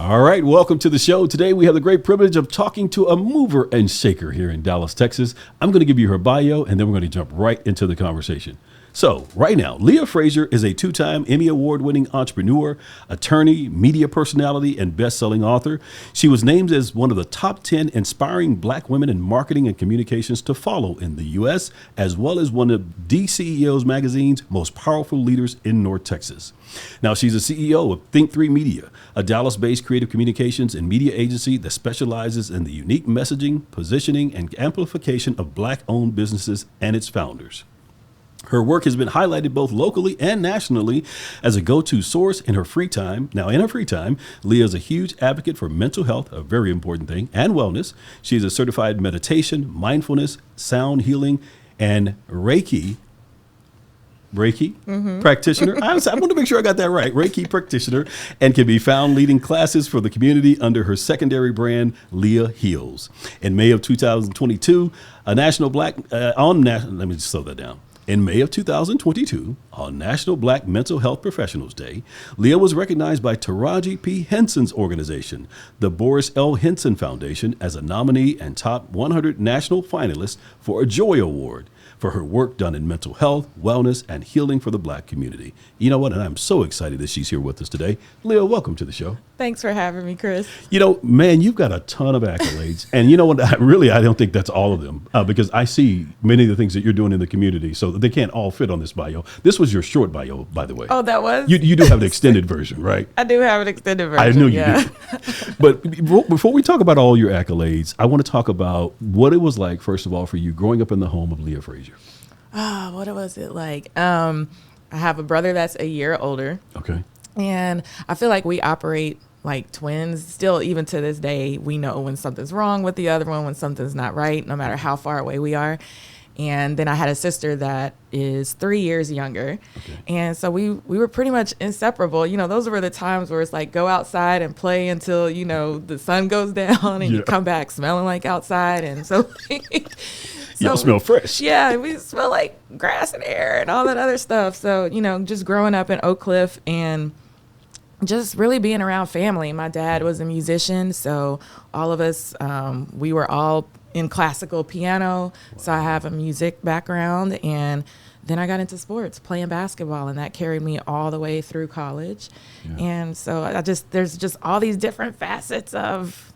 All right, welcome to the show. Today we have the great privilege of talking to a mover and shaker here in Dallas, Texas. I'm going to give you her bio, and then we're going to jump right into the conversation. So right now, Leah Frazier is a two-time Emmy Award-winning entrepreneur, attorney, media personality, and best-selling author. She was named as one of the top 10 inspiring Black women in marketing and communications to follow in the U.S., as well as one of DCEO's magazine's most powerful leaders in North Texas. Now, she's the CEO of Think3 Media, a Dallas-based creative communications and media agency that specializes in the unique messaging, positioning, and amplification of Black-owned businesses and its founders. Her work has been highlighted both locally and nationally as a go-to source in her free time. Now, in her free time, Leah is a huge advocate for mental health, a very important thing, and wellness. She is a certified meditation, mindfulness, sound healing, and Reiki practitioner. I want to make sure I got that right. Reiki practitioner, and can be found leading classes for the community under her secondary brand, Leah Heals. In May of 2022, let me just slow that down. In May of 2022, on National Black Mental Health Professionals Day, Leah was recognized by Taraji P. Henson's organization, the Boris L. Henson Foundation, as a nominee and top 100 national finalist for a Joy Award for her work done in mental health, wellness, and healing for the Black community. You know what? And I'm so excited that she's here with us today. Leah, welcome to the show. Thanks for having me, Chris. You know, man, you've got a ton of accolades. And you know what? I don't think that's all of them because I see many of the things that you're doing in the community. So they can't all fit on this bio. This was your short bio, by the way. Oh, that was? You do have an extended version, right? I do have an extended version. I knew you did. But before we talk about all your accolades, I want to talk about what it was like, first of all, for you growing up in the home of Leah Frazier. What was it like? I have a brother that's a year older. Okay. And I feel like we operate like twins. Still, even to this day, we know when something's wrong with the other one, when something's not right, no matter how far away we are. And then I had a sister that is 3 years younger. Okay. And so we were pretty much inseparable. You know, those were the times where it's like go outside and play until, you know, the sun goes down and you come back smelling like outside. And so... Y'all smell fresh. Yeah, we smell like grass and air and all that other stuff. So, you know, just growing up in Oak Cliff and just really being around family. My dad was a musician, so all of us, we were all in classical piano. Wow. So I have a music background, and then I got into sports, playing basketball, and that carried me all the way through college. Yeah. And so there's just all these different facets of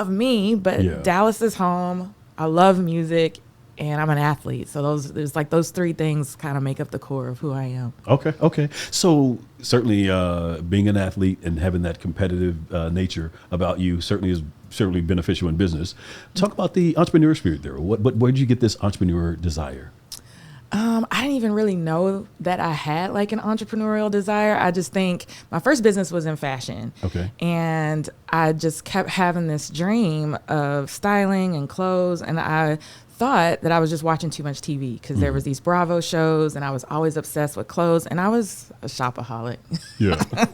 me, but Dallas is home. I love music. And I'm an athlete. So there's like those three things kind of make up the core of who I am. Okay. So certainly being an athlete and having that competitive nature about you certainly beneficial in business. Talk about the entrepreneur spirit there. Where did you get this entrepreneur desire? I didn't even really know that I had like an entrepreneurial desire. I just think my first business was in fashion. Okay. And I just kept having this dream of styling and clothes. And I thought that I was just watching too much TV because there was these Bravo shows and I was always obsessed with clothes and I was a shopaholic. Yeah.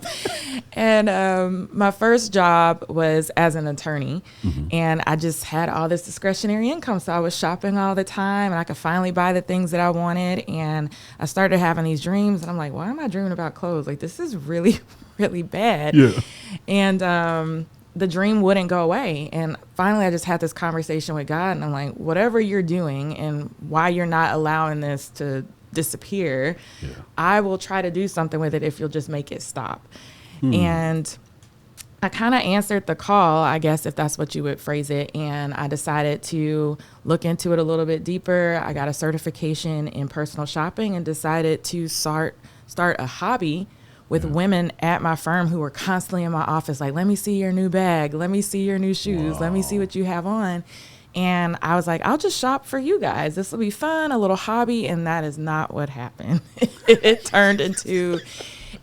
And my first job was as an attorney and I just had all this discretionary income. So I was shopping all the time and I could finally buy the things that I wanted. And I started having these dreams and I'm like, why am I dreaming about clothes? Like, this is really, really bad. Yeah. And, the dream wouldn't go away. And finally, I just had this conversation with God and I'm like, whatever you're doing and why you're not allowing this to disappear, I will try to do something with it if you'll just make it stop. And I kind of answered the call, I guess, if that's what you would phrase it. And I decided to look into it a little bit deeper. I got a certification in personal shopping and decided to start a hobby with women at my firm who were constantly in my office, like, let me see your new bag. Let me see your new shoes. Let me see what you have on. And I was like, I'll just shop for you guys. This will be fun, a little hobby. And that is not what happened. It turned into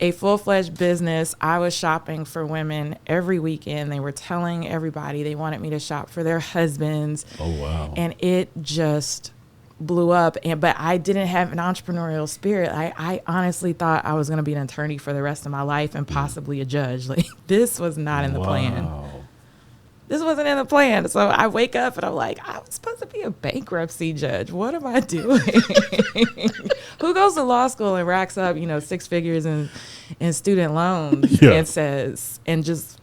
a full-fledged business. I was shopping for women every weekend. They were telling everybody they wanted me to shop for their husbands. Oh, wow. And it just blew up. But I didn't have an entrepreneurial spirit. I honestly thought I was going to be an attorney for the rest of my life and possibly a judge. Like, this was not in the plan. This wasn't in the plan. So I wake up and I'm like, I was supposed to be a bankruptcy judge. What am I doing? Who goes to law school and racks up, 6 figures in student loans and says, and just,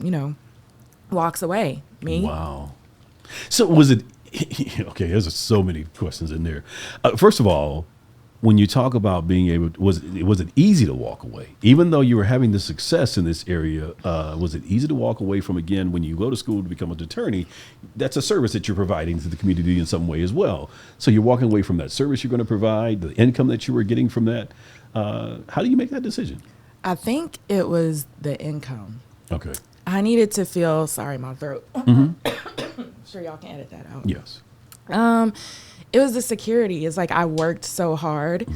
walks away. Me. Wow. So was it, okay, there's so many questions in there. First of all, when you talk about being able, was it easy to walk away? Even though you were having the success in this area, was it easy to walk away from, again, when you go to school to become an attorney, that's a service that you're providing to the community in some way as well. So you're walking away from that service you're going to provide, the income that you were getting from that. How do you make that decision? I think it was the income. Okay. I needed to feel, sorry, my throat. I'm sure y'all can edit that out. Yes. It was the security. It's like I worked so hard,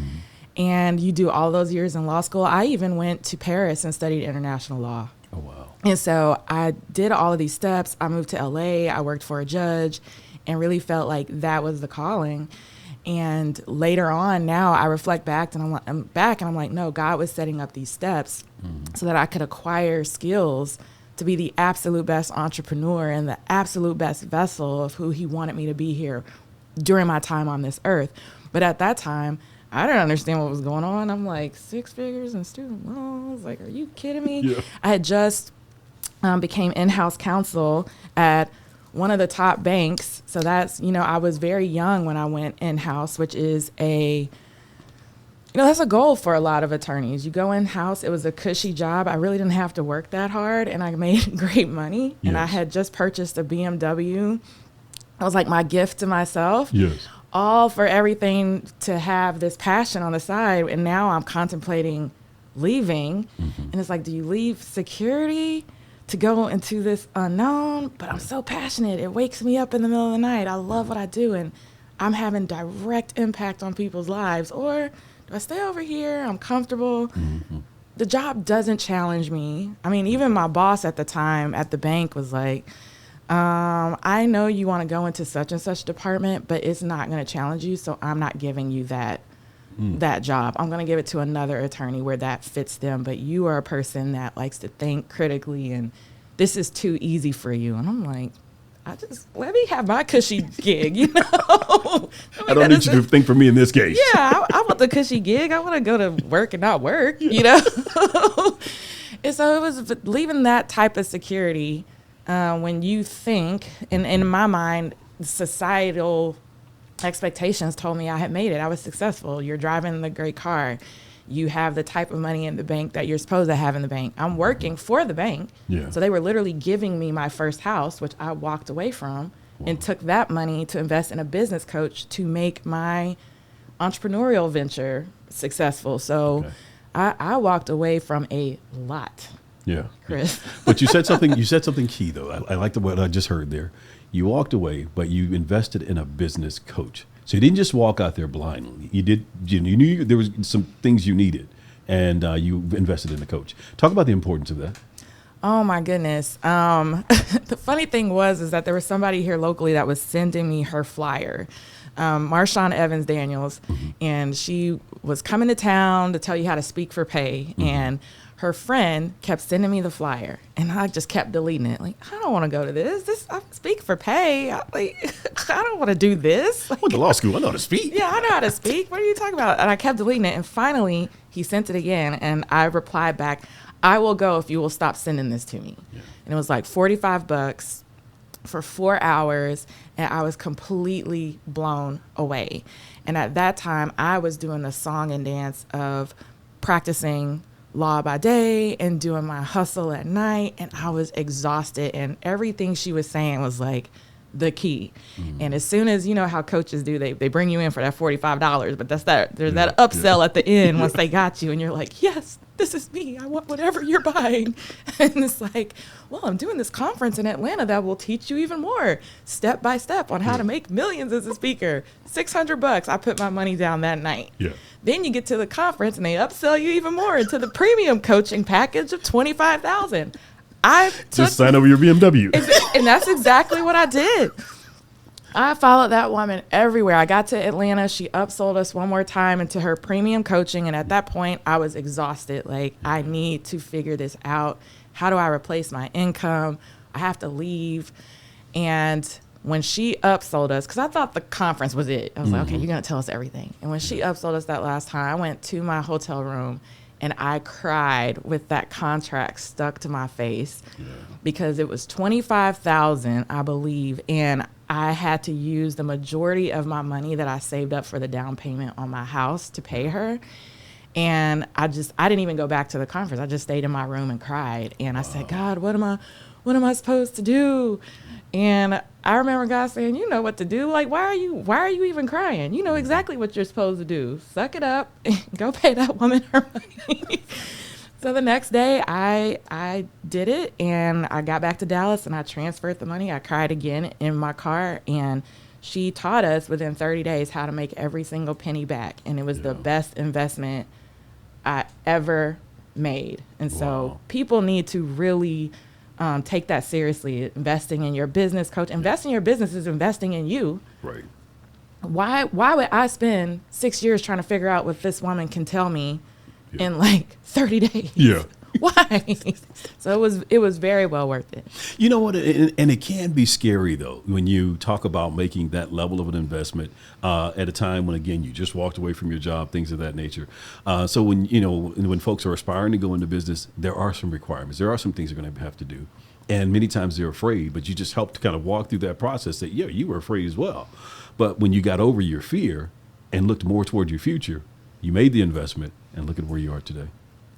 and you do all those years in law school. I even went to Paris and studied international law. Oh, wow. And so I did all of these steps. I moved to LA. I worked for a judge and really felt like that was the calling. And later on, now I reflect back and I'm like, no, God was setting up these steps so that I could acquire skills to be the absolute best entrepreneur and the absolute best vessel of who he wanted me to be here during my time on this earth. But at that time, I didn't understand what was going on. I'm like, 6 figures in student loans. Like, are you kidding me? Yeah. I had just became in-house counsel at one of the top banks. So that's, I was very young when I went in-house, which is that's a goal for a lot of attorneys. You go in-house. It was a cushy job. I really didn't have to work that hard, and I made great money. Yes. And I had just purchased a BMW. It was like my gift to myself. Yes. All for everything to have this passion on the side. And now I'm contemplating leaving. And it's like, do you leave security to go into this unknown? But I'm so passionate. It wakes me up in the middle of the night. I love what I do, and I'm having direct impact on people's lives. Or do I stay over here? I'm comfortable. The job doesn't challenge me. I mean, even my boss at the time at the bank was like, I know you want to go into such and such department, but it's not going to challenge you, so I'm not giving you that job. I'm going to give it to another attorney where that fits them, but you are a person that likes to think critically, and this is too easy for you. And I'm like, let me have my cushy gig, I don't need you to think for me in this case. Yeah, I want the cushy gig. I want to go to work and not work, And so it was leaving that type of security. When you think, in my mind, societal expectations told me I had made it. I was successful. You're driving the great car. You have the type of money in the bank that you're supposed to have in the bank. I'm working for the bank. Yeah. So they were literally giving me my first house, which I walked away from and took that money to invest in a business coach to make my entrepreneurial venture successful. So I walked away from a lot. Yeah, Chris. But you said something key though. I like what I just heard there. You walked away, but you invested in a business coach. So you didn't just walk out there blindly. You knew there was some things you needed, and you invested in a coach. Talk about the importance of that. Oh my goodness. The funny thing is that there was somebody here locally that was sending me her flyer. Marshawn Evans Daniels, and she was coming to town to tell you how to speak for pay, and her friend kept sending me the flyer, and I just kept deleting it. Like, I don't want to go to this. I speak for pay. I don't want to do this. I went to law school. I know how to speak. Yeah, I know how to speak. What are you talking about? And I kept deleting it, and finally he sent it again, and I replied back, I will go if you will stop sending this to me. Yeah. And it was like $45 for 4 hours, and I was completely blown away. And at that time, I was doing the song and dance of practicing law by day and doing my hustle at night, and I was exhausted, and everything she was saying was like the key. And as soon as, how coaches do, they bring you in for that $45, but there's that upsell at the end once they got you, and you're like, yes, this is me. I want whatever you're buying. And it's like, well, I'm doing this conference in Atlanta that will teach you even more step by step on how to make millions as a speaker. $600. I put my money down that night. Yeah. Then you get to the conference and they upsell you even more into the premium coaching package of $25,000. Just sign over your BMW. And that's exactly what I did. I followed that woman everywhere. I got to Atlanta. She upsold us one more time into her premium coaching. And at that point, I was exhausted. Like, I need to figure this out. How do I replace my income? I have to leave. And when she upsold us, because I thought the conference was it. I was like, okay, you're going to tell us everything. And when she upsold us that last time, I went to my hotel room And I cried with that contract stuck to my face because it was $25,000, I believe. And I had to use the majority of my money that I saved up for the down payment on my house to pay her. And I didn't even go back to the conference. I just stayed in my room and cried. And I said, God, what am I supposed to do? And I remember God saying, you know what to do. Like, why are you even crying? You know exactly what you're supposed to do. Suck it up and go pay that woman her money. So the next day I did it, and I got back to Dallas and I transferred the money. I cried again in my car, and she taught us within 30 days how to make every single penny back. And it was the best investment I ever made. And so people need to really take that seriously. Investing in your business, coach. Investing in your business is investing in you. Right. Why would I spend 6 years trying to figure out what this woman can tell me in like 30 days? Yeah. Why? So it was very well worth it. You know what? And it can be scary, though, when you talk about making that level of an investment at a time when, again, you just walked away from your job, things of that nature. So when folks are aspiring to go into business, there are some requirements. There are some things they're going to have to do. And many times they're afraid, but you just help to kind of walk through that process that, you were afraid as well. But when you got over your fear and looked more toward your future, you made the investment, and look at where you are today.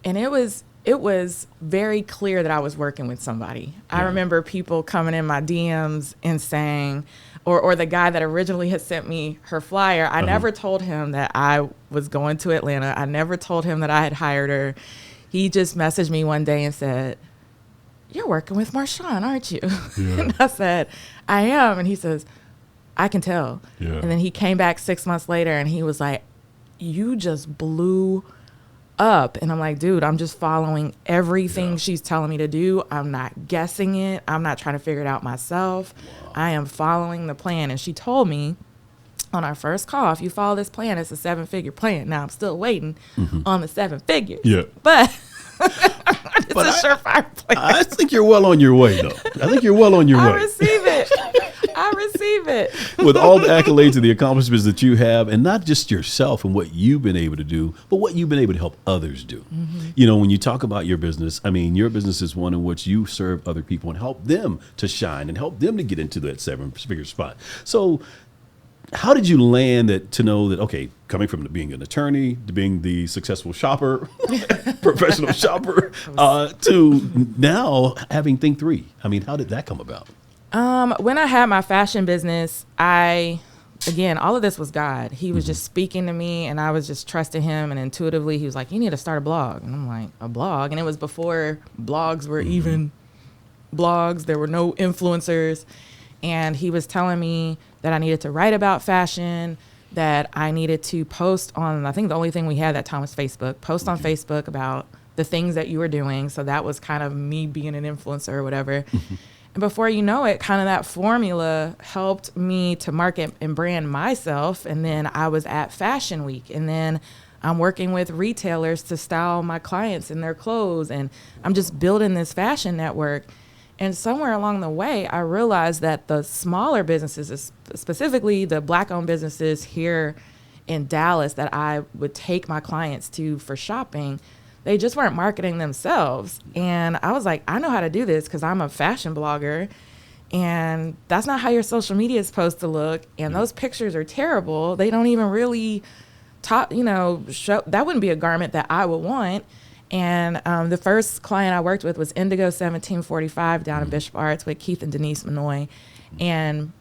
And it was very clear that I was working with somebody. I remember people coming in my DMs and saying, or the guy that originally had sent me her flyer, I never told him that I was going to Atlanta. I never told him that I had hired her. He just messaged me one day and said, "You're working with Marshawn, aren't you?" Yeah. And I said, "I am." And he says, "I can tell." Yeah. And then he came back 6 months later and he was like, "You just blew up." And I'm like, dude, I'm just following everything she's telling me to do. I'm not guessing it. I'm not trying to figure it out myself. Wow. I am following the plan. And she told me on our first call, if you follow this plan, it's a 7-figure plan. Now I'm still waiting on the 7 figures. Yeah. But it's a surefire plan. I think you're well on your way, though. I think you're well on your way. I receive it. With all the accolades and the accomplishments that you have, and not just yourself and what you've been able to do, but what you've been able to help others do. Mm-hmm. When you talk about your business, I mean, your business is one in which you serve other people and help them to shine and help them to get into that 7-figure spot. So how did you land that to know that, okay, coming from being an attorney to being the successful shopper, professional shopper, to now having Think 3? I mean, how did that come about? When I had my fashion business, again, all of this was God. He was just speaking to me, and I was just trusting him. And intuitively, he was like, "You need to start a blog." And I'm like, "A blog?" And it was before blogs were even blogs. There were no influencers. And he was telling me that I needed to write about fashion, that I needed to post on, I think the only thing we had that time was Facebook, post on Facebook about the things that you were doing. So that was kind of me being an influencer or whatever. And before you know it, kind of that formula helped me to market and brand myself. And then I was at Fashion Week, and then I'm working with retailers to style my clients in their clothes. And I'm just building this fashion network. And somewhere along the way, I realized that the smaller businesses, specifically the Black-owned businesses here in Dallas that I would take my clients to for shopping, they just weren't marketing themselves. And I was like, I know how to do this because I'm a fashion blogger. And that's not how your social media is supposed to look. And those pictures are terrible. They don't even really show. That wouldn't be a garment that I would want. And the first client I worked with was Indigo 1745 down in Bishop Arts with Keith and Denise Manoy. And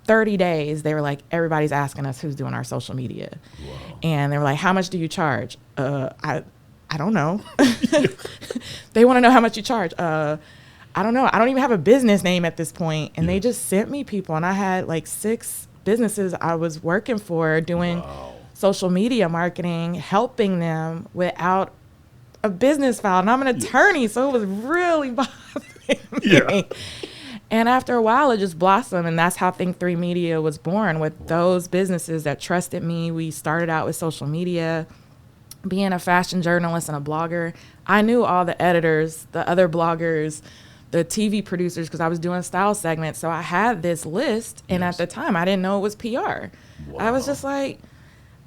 30 days, they were like, everybody's asking us who's doing our social media. Wow. And they were like, how much do you charge? I don't know. They want to know how much you charge. I don't know. I don't even have a business name at this point. And they just sent me people. And I had like 6 businesses I was working for doing social media marketing, helping them without a business file. And I'm an attorney, so it was really bothering me. And after a while, it just blossomed. And that's how Think 3 Media was born, with those businesses that trusted me. We started out with social media. Being a fashion journalist and a blogger, I knew all the editors, the other bloggers, the TV producers, because I was doing style segments. So I had this list. And at the time, I didn't know it was PR. Wow. I was just like,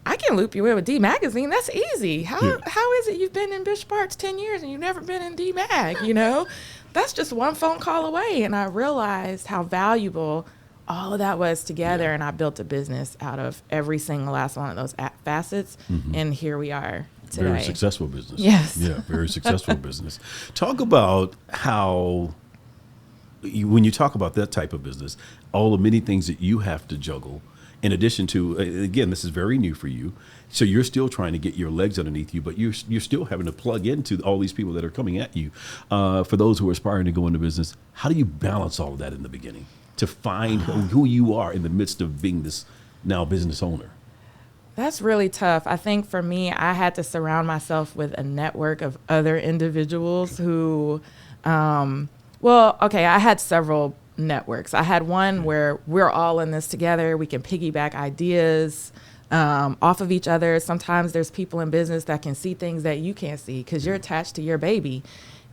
I can loop you in with D Magazine. That's easy. How is it you've been in Bishop Arts 10 years and you've never been in D Mag, you know? That's just one phone call away. And I realized how valuable all of that was together. And I built a business out of every single last one of those facets. And here we are today. Very successful business. Yes. Yeah, very successful business. Talk about how, when you talk about that type of business, all the many things that you have to juggle, in addition to, again, this is very new for you. So you're still trying to get your legs underneath you, but you're still having to plug into all these people that are coming at you. For those who are aspiring to go into business, how do you balance all of that in the beginning to find who you are in the midst of being this now business owner? That's really tough. I think for me, I had to surround myself with a network of other individuals who, I had several networks. I had one where we're all in this together. We can piggyback ideas off of each other. Sometimes there's people in business that can see things that you can't see because you're attached to your baby.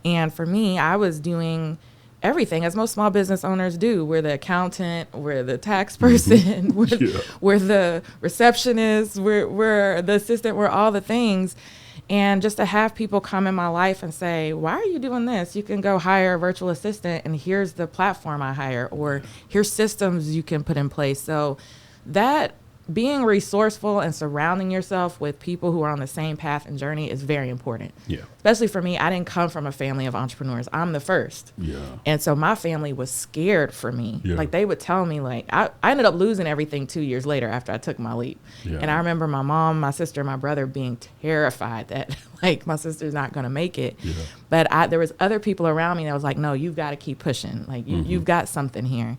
And for me, I was doing everything, as most small business owners do. We're the accountant, we're the tax person, we're the receptionist, we're the assistant, we're all the things. And just to have people come in my life and say, why are you doing this? You can go hire a virtual assistant and here's the platform I hire, or here's systems you can put in place. So that being resourceful and surrounding yourself with people who are on the same path and journey is very important. Yeah. Especially for me, I didn't come from a family of entrepreneurs. I'm the first. Yeah. And so my family was scared for me. Yeah. Like they would tell me, like, I ended up losing everything 2 years later after I took my leap. Yeah. And I remember my mom, my sister, and my brother being terrified that like my sister's not going to make it. Yeah. But there was other people around me that was like, no, you've got to keep pushing. Like you've got something here.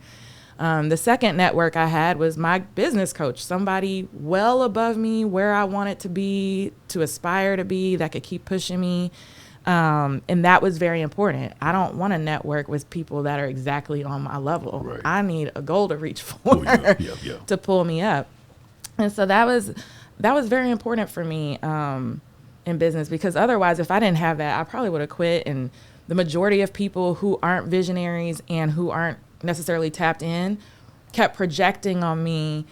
The second network I had was my business coach, somebody well above me, where I wanted to be, to aspire to be, that could keep pushing me. And that was very important. I don't want to network with people that are exactly on my level. Right. I need a goal to reach for to pull me up. And so that was very important for me in business, because otherwise, if I didn't have that, I probably would have quit. And the majority of people who aren't visionaries and who aren't necessarily tapped in kept projecting on me,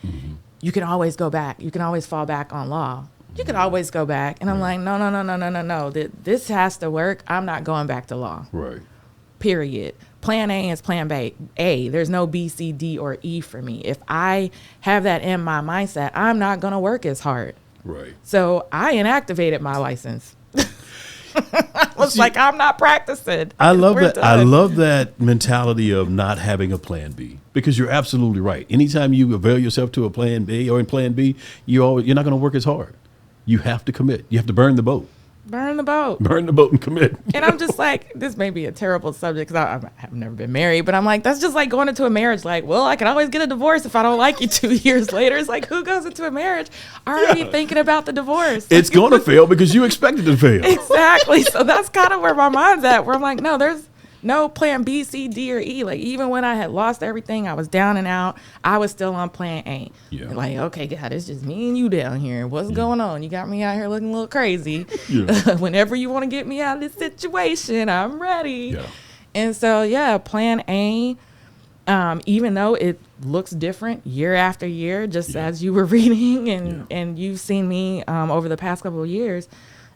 you can always go back. You can always fall back on law. You can always go back. And I'm like, no. This has to work. I'm not going back to law. Right. Period. Plan A is plan A. There's no B, C, D, or E for me. If I have that in my mindset, I'm not going to work as hard. Right. So I inactivated my license. I was like, I'm not practicing. I love that. I love that mentality of not having a plan B, because you're absolutely right. Anytime you avail yourself to a plan B or in plan B, you're not going to work as hard. You have to commit. You have to burn the boat. Burn the boat. Burn the boat and commit. And I'm just like, this may be a terrible subject because I've never been married, but I'm like, that's just like going into a marriage. Like, well, I can always get a divorce if I don't like you 2 years later. It's like, who goes into a marriage already thinking about the divorce? It's going to fail because you expected it to fail. Exactly. So that's kind of where my mind's at, where I'm like, no, there's no plan B, C, D, or E. Like, even when I had lost everything, I was down and out, I was still on plan A. Yeah. Like, okay, God, it's just me and you down here. What's going on? You got me out here looking a little crazy. Yeah. Whenever you want to get me out of this situation, I'm ready. Yeah. And so, plan A, even though it looks different year after year, just as you were reading and you've seen me over the past couple of years,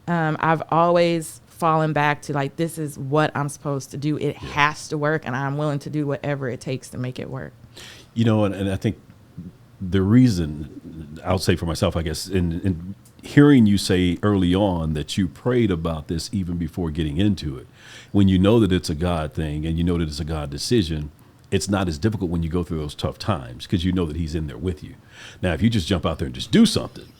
I've always fallen back to like, this is what I'm supposed to do. It has to work, and I'm willing to do whatever it takes to make it work. You know, and I think the reason, I'll say for myself, I guess, in hearing you say early on that you prayed about this even before getting into it, when you know that it's a God thing and you know that it's a God decision, it's not as difficult when you go through those tough times because you know that he's in there with you. Now, if you just jump out there and just do something,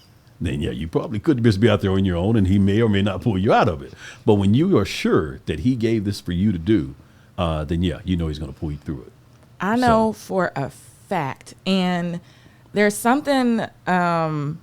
then you probably could just be out there on your own and he may or may not pull you out of it. But when you are sure that he gave this for you to do, then you know he's going to pull you through it. I know for a fact. And there's something, and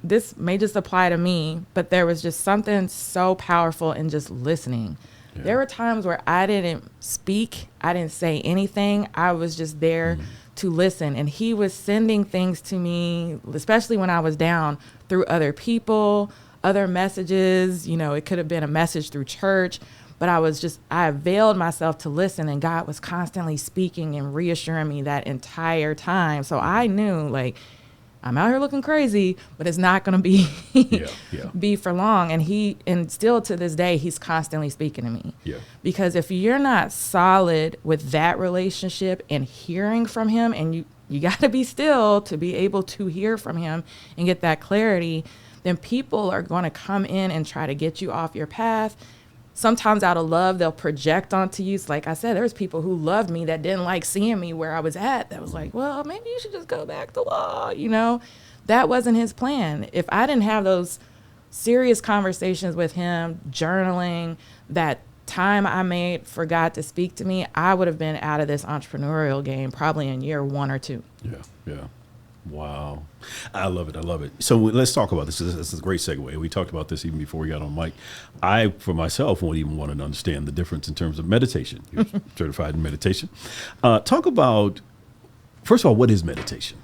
this may just apply to me, but there was just something so powerful in just listening. Yeah. There were times where I didn't speak. I didn't say anything. I was just there to listen. And he was sending things to me, especially when I was down, through other people, other messages. You know, it could have been a message through church, but I availed myself to listen, and God was constantly speaking and reassuring me that entire time. So I knew, like, I'm out here looking crazy, but it's not going to be be for long. And still to this day, he's constantly speaking to me. Yeah. Because if you're not solid with that relationship and hearing from him, and you got to be still to be able to hear from him and get that clarity, then people are going to come in and try to get you off your path. Sometimes out of love, they'll project onto you. So like I said, there's people who loved me that didn't like seeing me where I was at. That was like, well, maybe you should just go back to law. That wasn't his plan. If I didn't have those serious conversations with him, journaling, that time I made for God to speak to me, I would have been out of this entrepreneurial game probably in year 1 or 2. Yeah. Wow. I love it. So let's talk about this. This is a great segue. We talked about this even before we got on mic. I, for myself, won't even want to understand the difference in terms of meditation. You're certified in meditation. Talk about, first of all, what is meditation?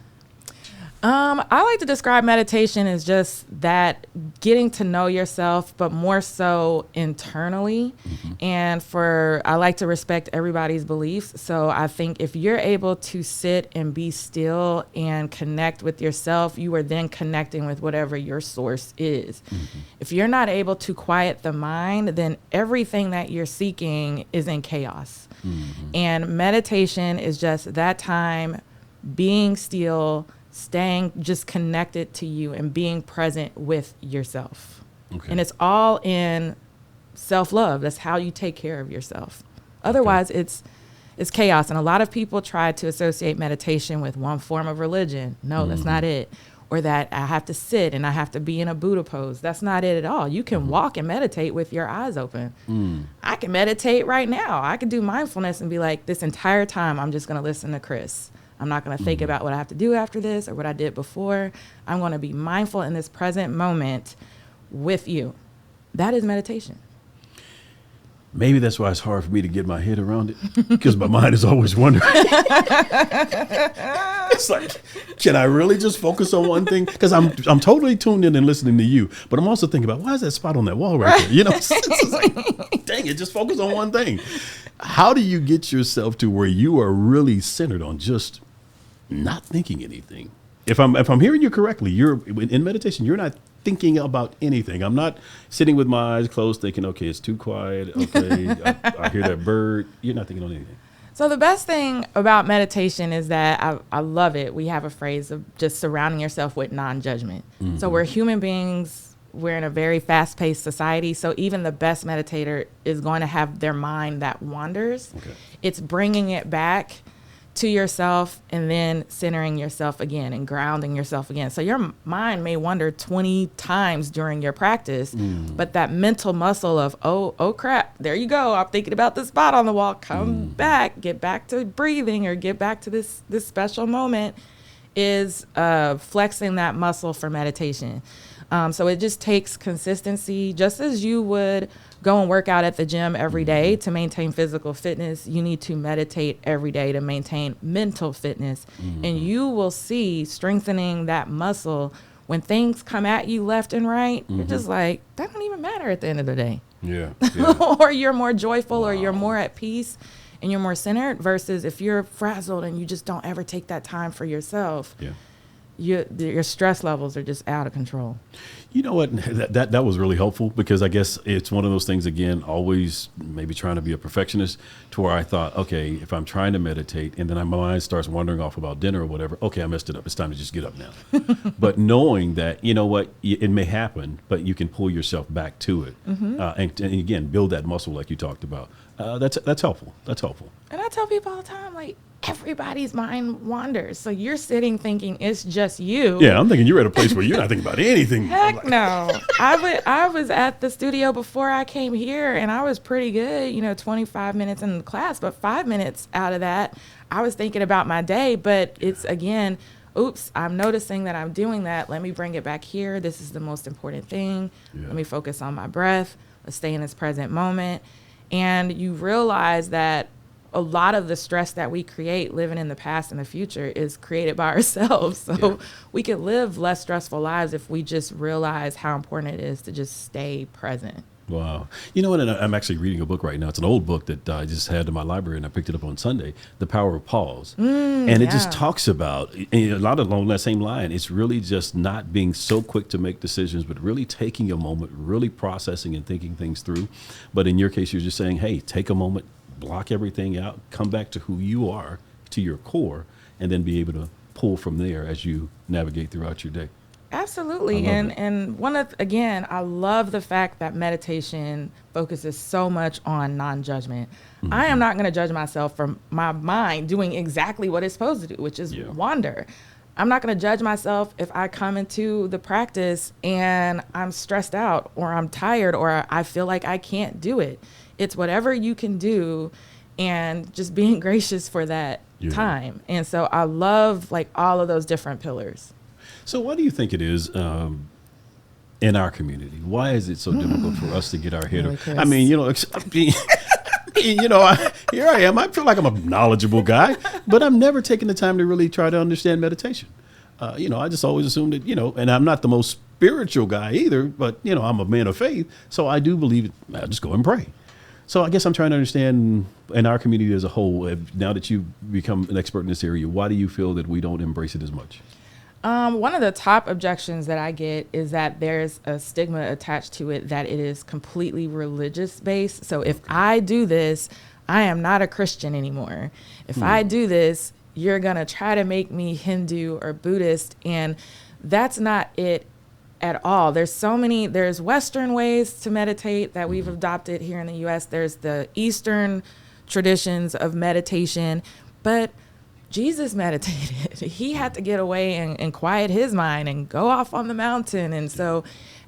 I like to describe meditation as just that getting to know yourself, but more so internally. And I like to respect everybody's beliefs. So I think if you're able to sit and be still and connect with yourself, you are then connecting with whatever your source is. If you're not able to quiet the mind, then everything that you're seeking is in chaos. And meditation is just that time being still, staying just connected to you and being present with yourself. And it's all in self-love. That's how you take care of yourself. Otherwise, it's chaos. And a lot of people try to associate meditation with one form of religion. No, that's not it. Or that I have to sit and I have to be in a Buddha pose. That's not it at all. You can walk and meditate with your eyes open. I can meditate right now. I can do mindfulness and be like, this entire time, I'm just going to listen to Chris. I'm not going to think about what I have to do after this or what I did before. I'm going to be mindful in this present moment with you. That is meditation. Maybe that's why it's hard for me to get my head around it, because my mind is always wondering. It's like, can I really just focus on one thing? Because I'm totally tuned in and listening to you, but I'm also thinking about, why is that spot on that wall right there? It's like, dang it, just focus on one thing. How do you get yourself to where you are really centered on just not thinking anything? If I'm hearing you correctly, you're in meditation, you're not thinking about anything. I'm not sitting with my eyes closed thinking, okay, it's too quiet. Okay, I hear that bird. You're not thinking on anything. So the best thing about meditation is that I love it. We have a phrase of just surrounding yourself with non-judgment. So we're human beings. We're in a very fast-paced society. So even the best meditator is going to have their mind that wanders. It's bringing it back to yourself and then centering yourself again and grounding yourself again. So your mind may wander 20 times during your practice, but that mental muscle of, oh crap, there you go. I'm thinking about the spot on the wall. Come back, get back to breathing or get back to this special moment is flexing that muscle for meditation. So it just takes consistency, just as you would go and work out at the gym every day to maintain physical fitness. You need to meditate every day to maintain mental fitness. And you will see strengthening that muscle when things come at you left and right. You're just like, that don't even matter at the end of the day. Or you're more joyful or you're more at peace and you're more centered, versus if you're frazzled and you just don't ever take that time for yourself. Your stress levels are just out of control. You know what? That was really helpful, because I guess it's one of those things, again, always maybe trying to be a perfectionist, to where I thought, okay, if I'm trying to meditate and then my mind starts wandering off about dinner or whatever, okay, I messed it up. It's time to just get up now. But knowing that, you know what, it may happen, but you can pull yourself back to it. And again, build that muscle like you talked about. That's helpful. That's helpful. And I tell people all the time, like, everybody's mind wanders. So you're sitting thinking it's just you. Yeah, I'm thinking you're at a place where you're not thinking about anything. Heck no. I was at the studio before I came here, and I was pretty good, 25 minutes in the class, but 5 minutes out of that, I was thinking about my day. But it's, again, oops, I'm noticing that I'm doing that. Let me bring it back here. This is the most important thing. Let me focus on my breath. Let's stay in this present moment. And you realize that a lot of the stress that we create living in the past and the future is created by ourselves. So we could live less stressful lives if we just realize how important it is to just stay present. Wow. You know what? And I'm actually reading a book right now. It's an old book that I just had in my library and I picked it up on Sunday, The Power of Pause. And it just talks about a lot along that same line. It's really just not being so quick to make decisions, but really taking a moment, really processing and thinking things through. But in your case, you're just saying, hey, take a moment, block everything out, come back to who you are, to your core, and then be able to pull from there as you navigate throughout your day. Absolutely. And again, I love the fact that meditation focuses so much on non-judgment. Mm-hmm. I am not going to judge myself for my mind doing exactly what it's supposed to do, which is wander. I'm not going to judge myself if I come into the practice and I'm stressed out or I'm tired or I feel like I can't do it. It's whatever you can do and just being gracious for that time. And so I love like all of those different pillars. So why do you think it is in our community? Why is it so difficult for us to get our head around? I mean, here I am. I feel like I'm a knowledgeable guy, but I've never taken the time to really try to understand meditation. I just always assumed that, and I'm not the most spiritual guy either, but, I'm a man of faith. So I do believe I'll just go and pray. So I guess I'm trying to understand in our community as a whole, now that you've become an expert in this area, why do you feel that we don't embrace it as much? One of the top objections that I get is that there's a stigma attached to it that it is completely religious based. So if I do this, I am not a Christian anymore. If I do this, you're going to try to make me Hindu or Buddhist. And that's not it at all. There's Western ways to meditate that we've adopted here in the US. There's the Eastern traditions of meditation, but Jesus meditated. He had to get away and quiet his mind and go off on the mountain. And so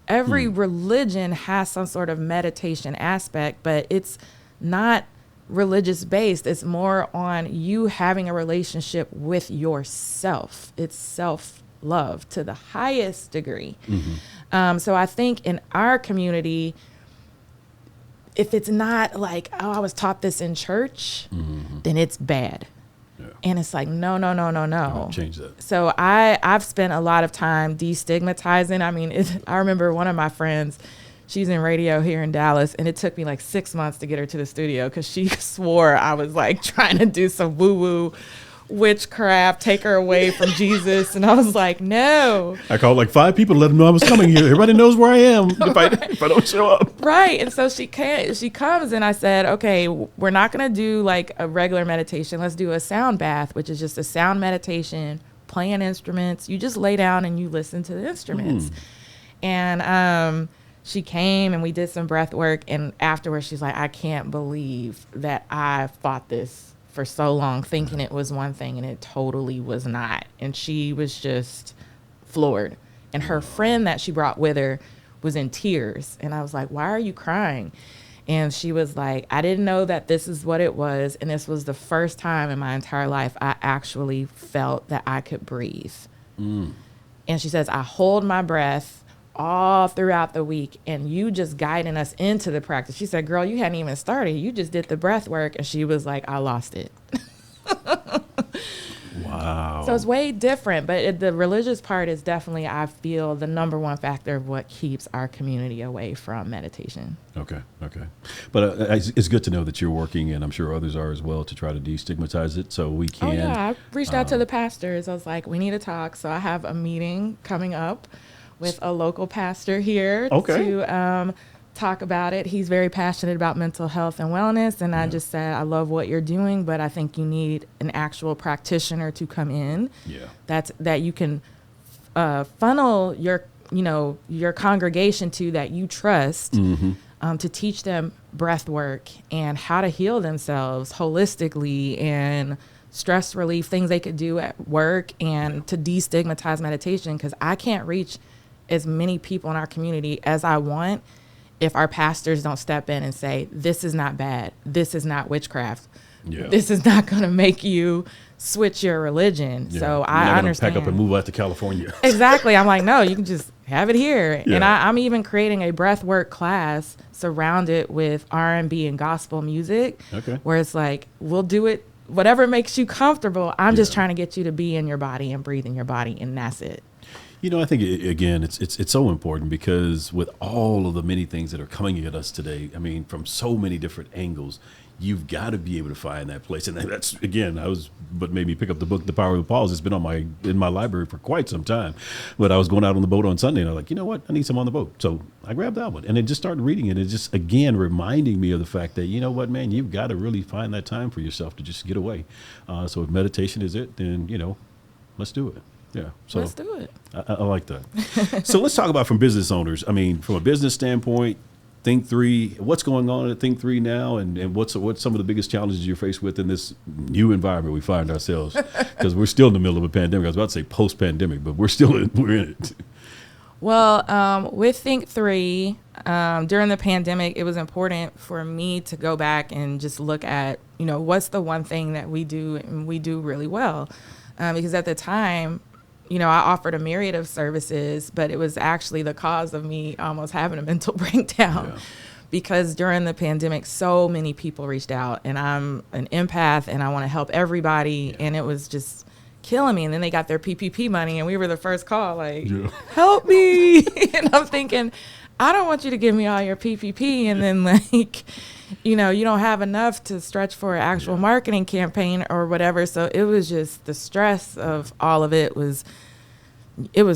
every religion has some sort of meditation aspect, but it's not religious based. It's more on you having a relationship with yourself. It's self-love to the highest degree. So I think in our community, if it's not like, oh, I was taught this in church, then it's bad. And it's like, no. Change that. So I've spent a lot of time destigmatizing. I mean, I remember one of my friends, she's in radio here in Dallas, and it took me like 6 months to get her to the studio because she swore I was like trying to do some woo-woo witchcraft, take her away from Jesus. And I was like, no. I called like 5 people to let them know I was coming here. Everybody knows where I am if I don't show up. Right. And so she comes and I said, okay, we're not going to do like a regular meditation. Let's do a sound bath, which is just a sound meditation, playing instruments. You just lay down and you listen to the instruments. And she came and we did some breath work. And afterwards, she's like, I can't believe that I fought this for so long thinking it was one thing and it totally was not. And she was just floored. And her friend that she brought with her was in tears. And I was like, why are you crying? And she was like, I didn't know that this is what it was. And this was the first time in my entire life I actually felt that I could breathe. And she says, I hold my breath all throughout the week and you just guiding us into the practice. She said, girl, you hadn't even started. You just did the breath work. And she was like, I lost it. Wow. So it's way different, but the religious part is definitely, I feel, the number one factor of what keeps our community away from meditation. Okay. But it's good to know that you're working, and I'm sure others are as well, to try to destigmatize it so we can. Oh, yeah. I reached out to the pastors. I was like, we need to talk. So I have a meeting coming up with a local pastor here to talk about it. He's very passionate about mental health and wellness. And I just said, I love what you're doing, but I think you need an actual practitioner to come in. That you can funnel your congregation to, that you trust, to teach them breath work and how to heal themselves holistically and stress relief, things they could do at work, and to destigmatize meditation, because I can't reach as many people in our community as I want if our pastors don't step in and say, this is not bad. This is not witchcraft. This is not going to make you switch your religion. So I understand. Pack up and move out to California. Exactly. I'm like, no, you can just have it here. And I'm even creating a breathwork class surrounded with R&B and gospel music, where it's like, we'll do it, whatever makes you comfortable. I'm just trying to get you to be in your body and breathe in your body, and that's it. I think again, it's so important because with all of the many things that are coming at us today, I mean, from so many different angles, you've got to be able to find that place. And that's again, what made me pick up the book, The Power of the Pause. It's been in my library for quite some time. But I was going out on the boat on Sunday, and I was like, you know what, I need some on the boat. So I grabbed that one, and then just started reading it. It just again reminding me of the fact that you know what, man, you've got to really find that time for yourself to just get away. So if meditation is it, then let's do it. Yeah. So let's do it. I like that. So let's talk about from business owners. I mean, from a business standpoint, Think3, what's going on at Think3 now, and what's some of the biggest challenges you're faced with in this new environment we find ourselves? Because we're still in the middle of a pandemic. I was about to say post-pandemic, but we're in it. Well, with Think3, during the pandemic, it was important for me to go back and just look at, what's the one thing that we do and we do really well. Because at the time, I offered a myriad of services, but it was actually the cause of me almost having a mental breakdown because during the pandemic, so many people reached out, and I'm an empath and I want to help everybody. And it was just killing me. And then they got their PPP money and we were the first call, like, help me. And I'm thinking, I don't want you to give me all your PPP. And then like, you don't have enough to stretch for an actual marketing campaign or whatever. So it was just the stress of all of it was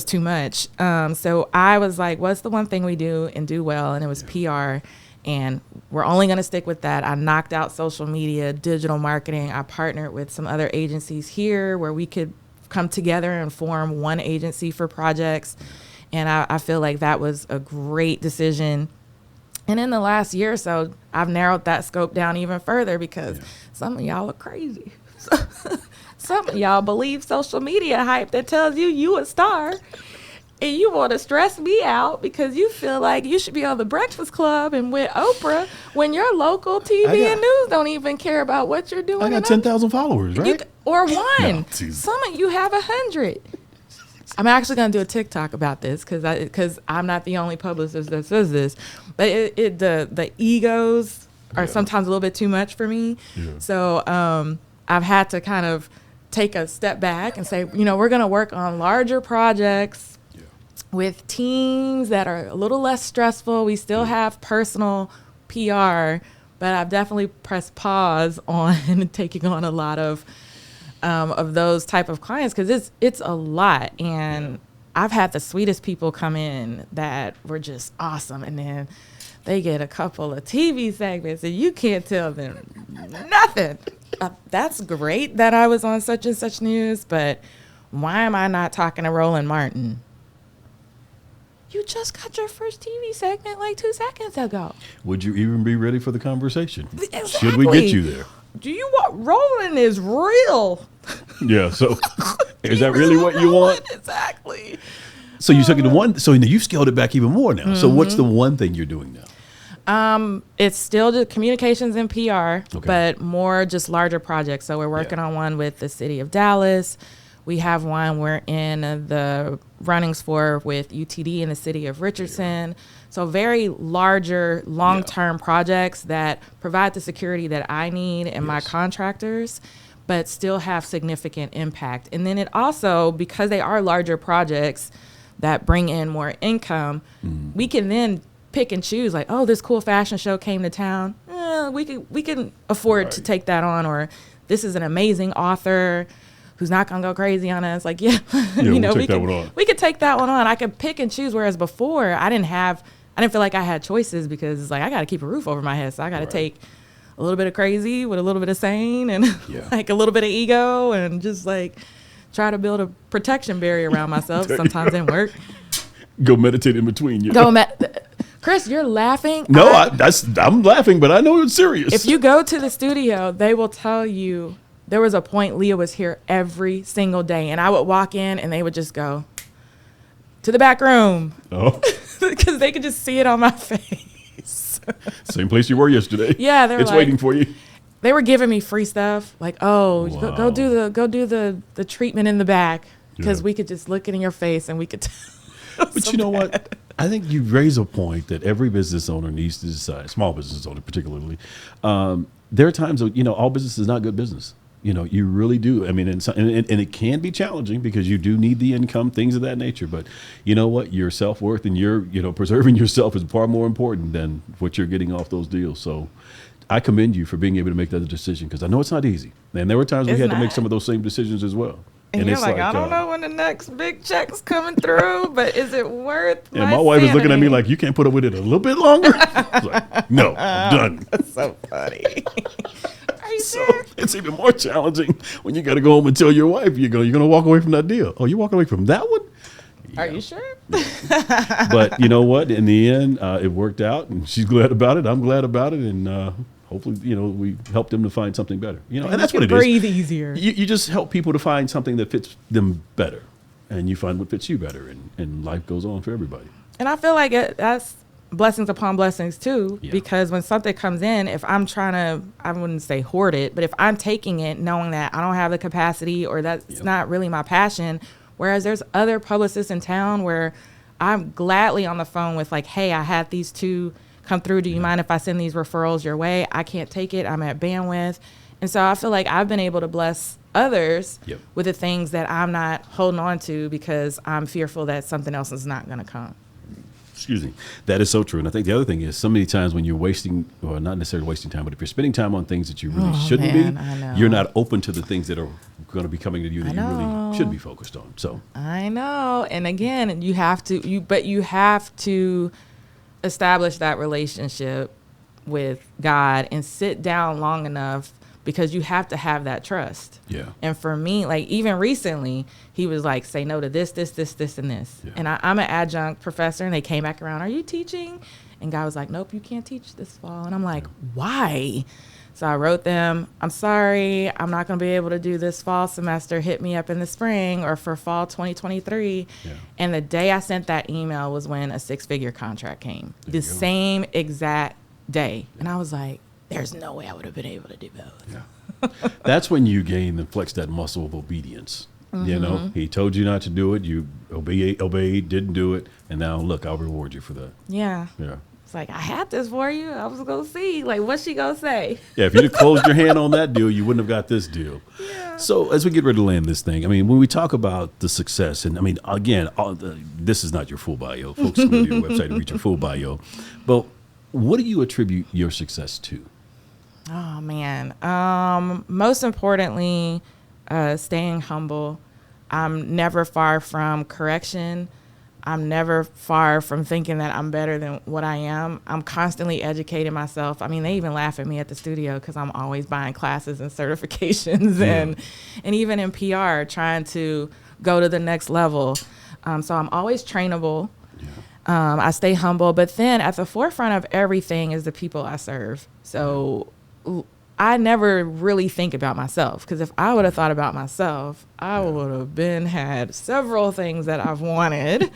too much. So I was like, what's the one thing we do and do well? And it was PR. And we're only going to stick with that. I knocked out social media, digital marketing. I partnered with some other agencies here where we could come together and form one agency for projects. And I feel like that was a great decision. And in the last year or so, I've narrowed that scope down even further because some of y'all are crazy. Some of y'all believe social media hype that tells you a star and you want to stress me out because you feel like you should be on the Breakfast Club and with Oprah when your local TV and news don't even care about what you're doing. I got 10,000 followers, right? Or one. No, some of you have 100. I'm actually going to do a TikTok about this because I'm not the only publicist that says this. But the egos are sometimes a little bit too much for me. Yeah. So I've had to kind of take a step back and say, we're going to work on larger projects with teams that are a little less stressful. We still have personal PR, but I've definitely pressed pause on taking on a lot of those type of clients because it's a lot. And I've had the sweetest people come in that were just awesome, and then they get a couple of TV segments and you can't tell them nothing. That's great that I was on such and such news, but why am I not talking to Roland Martin? You just got your first TV segment like 2 seconds ago. Would you even be ready for the conversation? Exactly. Should we get you there? Do you want Roland is real? Yeah, so is that really what you want? Exactly. So you took it to one, so you've scaled it back even more now. Mm-hmm. So what's the one thing you're doing now? It's still just communications and PR, but more just larger projects. So we're working on one with the city of Dallas. We have one we're in the runnings for with UTD in the city of Richardson. Yeah. So very larger, long-term projects that provide the security that I need and my contractors, but still have significant impact. And then it also, because they are larger projects that bring in more income, we can then pick and choose, like, oh, this cool fashion show came to town. We can afford to take that on, or this is an amazing author who's not gonna go crazy on us. Like, we could take that one on. I could pick and choose. Whereas before, I didn't feel like I had choices because it's like I got to keep a roof over my head, so I got to take a little bit of crazy with a little bit of sane and like a little bit of ego and just like try to build a protection barrier around myself. Sometimes it didn't work. Go meditate in between you. Chris, you're laughing. No, I'm laughing, but I know it's serious. If you go to the studio, they will tell you there was a point Leah was here every single day, and I would walk in and they would just go to the back room. Oh. Because they could just see it on my face. Same place you were yesterday. Yeah, it's waiting for you. They were giving me free stuff, like, go do the treatment in the back, because we could just look it in your face and we could tell. But you know what? I think you raise a point that every business owner needs to decide, small business owner particularly. There are times when, all business is not good business. You really do. I mean, and it can be challenging because you do need the income, things of that nature. But you know what? Your self-worth and your, preserving yourself is far more important than what you're getting off those deals. So I commend you for being able to make that decision, because I know it's not easy. And there were times we had to make some of those same decisions as well. And you're like, I don't know when the next big check's coming through, but is it worth my wife is looking at me like, you can't put up with it a little bit longer? I was like, no, I'm done. That's so funny. Are you So sure? it's even more challenging when you got to go home and tell your wife you're going to walk away from that deal. Oh, you're walking away from that one? Are you sure? But you know what? In the end, it worked out, and she's glad about it. I'm glad about it, and hopefully, we helped them to find something better. And that's what it is. Breathe easier. You just help people to find something that fits them better, and you find what fits you better, and life goes on for everybody. And I feel like that's blessings upon blessings too, because when something comes in, if I'm trying to, I wouldn't say hoard it, but if I'm taking it knowing that I don't have the capacity or that's not really my passion, whereas there's other publicists in town where I'm gladly on the phone with like, hey, I had these two come through. Do you mind if I send these referrals your way? I can't take it. I'm at bandwidth. And so I feel like I've been able to bless others with the things that I'm not holding on to because I'm fearful that something else is not going to come. Excuse me. That is so true. And I think the other thing is so many times when you're wasting, or not necessarily wasting time, but if you're spending time on things that you really shouldn't be, you're not open to the things that are going to be coming to you that you really should be focused on. So I know. And again, you have to establish that relationship with God and sit down long enough, because you have to have that trust. Yeah. And for me, like even recently, he was like, say no to this, and this. Yeah. And I'm an adjunct professor, and they came back around, are you teaching? And God was like, nope, you can't teach this fall. And I'm like, why? So I wrote them, I'm sorry, I'm not going to be able to do this fall semester. Hit me up in the spring or for fall 2023. Yeah. And the day I sent that email was when a 6-figure contract came. The same exact day. And I was like, there's no way I would have been able to do both. Yeah. That's when you gain and flex that muscle of obedience. Mm-hmm. He told you not to do it. You obeyed, didn't do it. And now, look, I'll reward you for that. Yeah. Yeah. It's like, I had this for you. I was going to see. Like, what's she going to say? Yeah, if you'd have closed your hand on that deal, you wouldn't have got this deal. Yeah. So as we get ready to land this thing, I mean, when we talk about the success, and I mean, again, this is not your full bio. Folks can go to your website and read your full bio. But what do you attribute your success to? Oh, man. Most importantly, staying humble. I'm never far from correction. I'm never far from thinking that I'm better than what I am. I'm constantly educating myself. I mean, they even laugh at me at the studio because I'm always buying classes and certifications and even in PR, trying to go to the next level. So I'm always trainable. Yeah. I stay humble. But then at the forefront of everything is the people I serve. So I never really think about myself, because if I would have thought about myself, I would have had several things that I've wanted.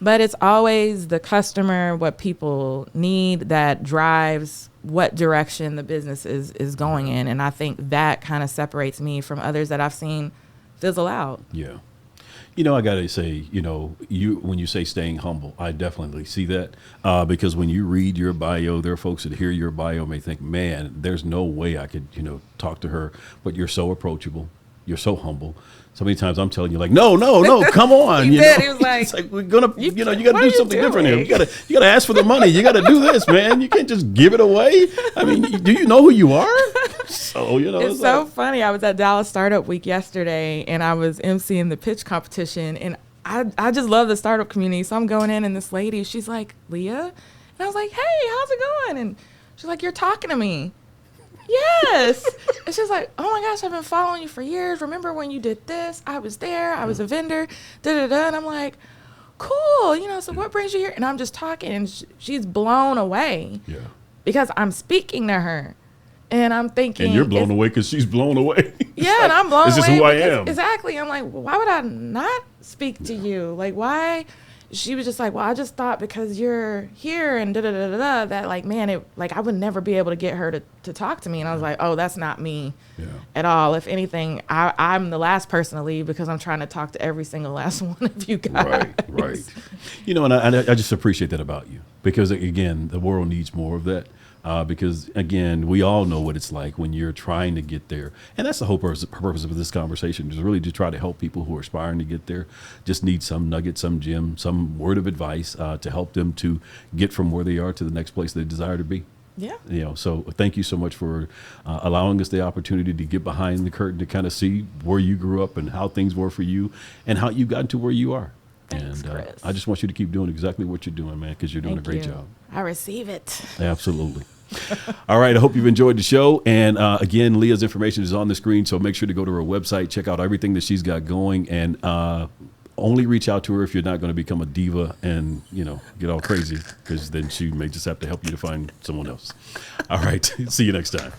But it's always the customer, what people need, that drives what direction the business is going in. And I think that kind of separates me from others that I've seen fizzle out. Yeah. I got to say, when you say staying humble, I definitely see that because when you read your bio, there are folks that hear your bio may think, man, there's no way I could, talk to her. But you're so approachable. You're so humble. So many times I'm telling you, like, no, come on. He was like, it's like, we're going to, you got to do something different here. You got to ask for the money. You got to do this, man. You can't just give it away. I mean, do you know who you are? So, it's so funny. I was at Dallas Startup Week yesterday, and I was emceeing the pitch competition, and I just love the startup community. So I'm going in, and this lady, she's like, Leah? And I was like, hey, how's it going? And she's like, you're talking to me. Yes. And she's like, oh my gosh, I've been following you for years. Remember when you did this? I was there. I was a vendor. And I'm like, cool. So what brings you here? And I'm just talking, and she's blown away. Yeah. Because I'm speaking to her. And I'm thinking. And you're blown away because she's blown away. Yeah, and I'm blown away. This is who I am. Exactly. I'm like, why would I not speak to you? Like, why? She was just like, well, I just thought because you're here and da-da-da-da-da, that like, man, I would never be able to get her to talk to me. And I was like, oh, that's not me at all. If anything, I'm the last person to leave because I'm trying to talk to every single last one of you guys. Right. And I just appreciate that about you because, again, the world needs more of that. Because again, we all know what it's like when you're trying to get there. And that's the whole purpose of this conversation, is really to try to help people who are aspiring to get there, just need some nugget, some gem, some word of advice to help them to get from where they are to the next place they desire to be. Yeah. So thank you so much for allowing us the opportunity to get behind the curtain to kind of see where you grew up and how things were for you and how you got to where you are. Thanks, And Chris. I just want you to keep doing exactly what you're doing, man, because you're doing a great job. I receive it. Absolutely. All right. I hope you've enjoyed the show. And again, Leah's information is on the screen. So make sure to go to her website, check out everything that she's got going, and only reach out to her if you're not going to become a diva and, get all crazy, because then she may just have to help you to find someone else. All right. See you next time.